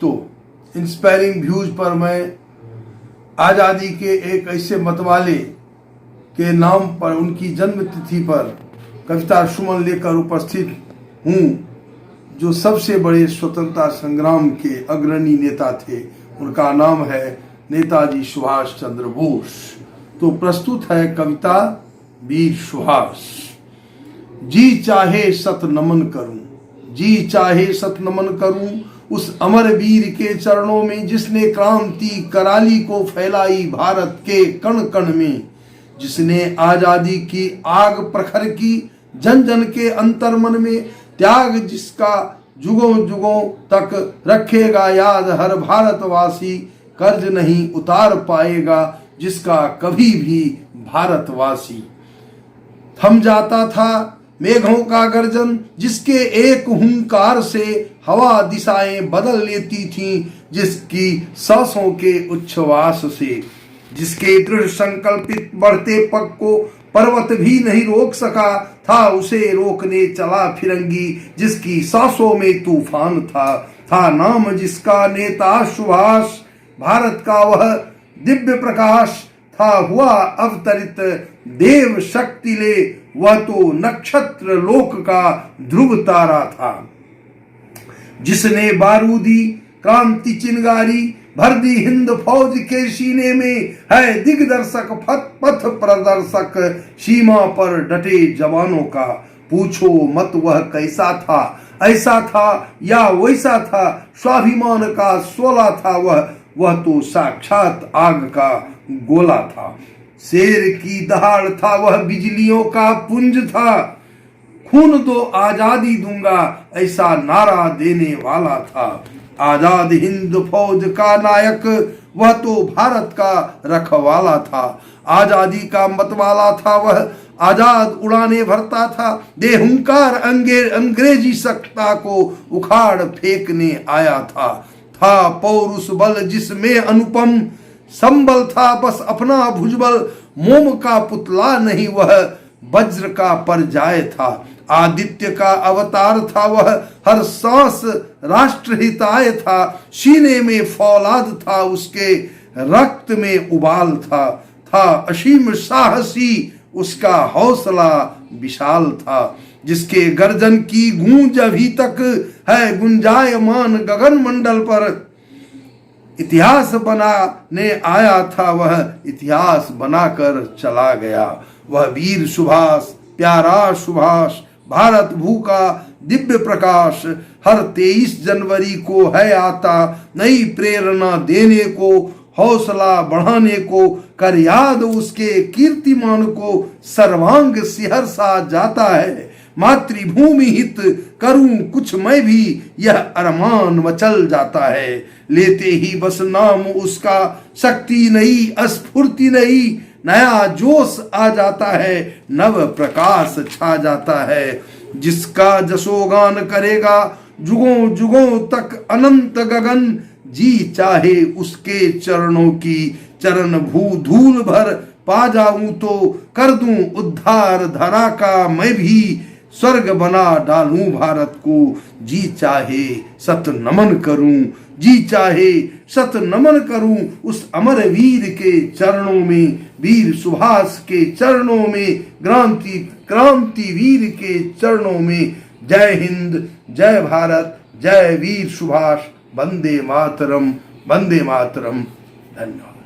दोस्तों, inspiring views पर मैं आज़ादी के एक ऐसे मतवाले के नाम पर, उनकी जन्म तिथि पर कविता सुमन लेकर उपस्थित हूँ, जो सबसे बड़े स्वतंत्रता संग्राम के अग्रणी नेता थे। उनका नाम है नेताजी सुभाष चंद्र बोस। तो प्रस्तुत है कविता वीर सुभाष। जी चाहे सत नमन करूं, जी चाहे सत नमन करूं उस अमर वीर के चरणों में, जिसने क्रांति कराली को फैलाई भारत के कण कण में, जिसने आजादी की आग प्रखर की जन जन के अंतर्मन में, त्याग जिसका जुगों जुगों तक रखेगा याद हर भारतवासी, कर्ज नहीं उतार पाएगा जिसका कभी भी भारतवासी। थम जाता था मेघों का गर्जन, जिसके एक हुंकार से हवा दिशाएं बदल लेती थीं, जिसकी सांसों के उच्छ्वास से, जिसके दृढ़ संकल्पित बढ़ते पग को पर्वत भी नहीं रोक सका था, उसे रोकने चला फिरंगी, जिसकी सांसों में तूफान था नाम जिसका नेता सुभाष। भारत का वह दिव्य प्रकाश था हुआ अवतरित, देव शक्ति ले वह तो नक्षत्र लोक का ध्रुव तारा था, जिसने बारूदी क्रांति चिंगारी भर दी हिंद फौज के सीने में, है दिग्दर्शक पथ प्रदर्शक सीमा पर डटे जवानों का। पूछो मत वह कैसा था, ऐसा था या वैसा था, स्वाभिमान का शोला था वह तो साक्षात आग का गोला था। शेर की दहाड़ था वह, बिजलियों का पुंज था, खून दो आजादी दूंगा ऐसा नारा देने वाला था। आजाद हिंद फौज का नायक वह तो भारत का रखवाला था, आजादी का मतवाला था वह, आजाद उड़ाने भरता था, देहुंकार अंग्रेजी सत्ता को उखाड़ फेंकने आया था पौरुष बल जिसमें अनुपम संबल था, बस अपना भुजबल, मोम का पुतला नहीं वह, वज्र का परजाय था, आदित्य का अवतार था वह, हर सांस राष्ट्र हिताय था, सीने में फौलाद था उसके, रक्त में उबाल था असीम साहसी उसका हौसला विशाल था, जिसके गर्जन की गूंज अभी तक है गुंजायमान गगन मंडल पर, इतिहास बनाने आया था वह, इतिहास बनाकर चला गया वह वीर सुभाष, प्यारा सुभाष। भारत भू का दिव्य प्रकाश हर 23 जनवरी को है आता, नई प्रेरणा देने को, हौसला बढ़ाने को, कर याद उसके कीर्तिमान को, सर्वांग सिहर सा जाता है, मातृभूमि हित करूं कुछ मैं भी, यह अरमान मचल जाता है। लेते ही बस नाम उसका, शक्ति नई स्फूर्ति नई, नया जोश आ जाता है, नव प्रकाश छा जाता है, जिसका जसोगान करेगा जुगों जुगों तक अनंत गगन, जी चाहे उसके चरणों की चरण भू धूल भर पा जाऊं तो, कर दूं उद्धार धरा का मैं भी, स्वर्ग बना डालूं भारत को, जी चाहे सत नमन करूं, जी चाहे सत नमन करूं उस अमर वीर के चरणों में, वीर सुभाष के चरणों में, क्रांति वीर के चरणों में। जय हिंद, जय भारत, जय वीर सुभाष। वंदे मातरम, वंदे मातरम। धन्यवाद।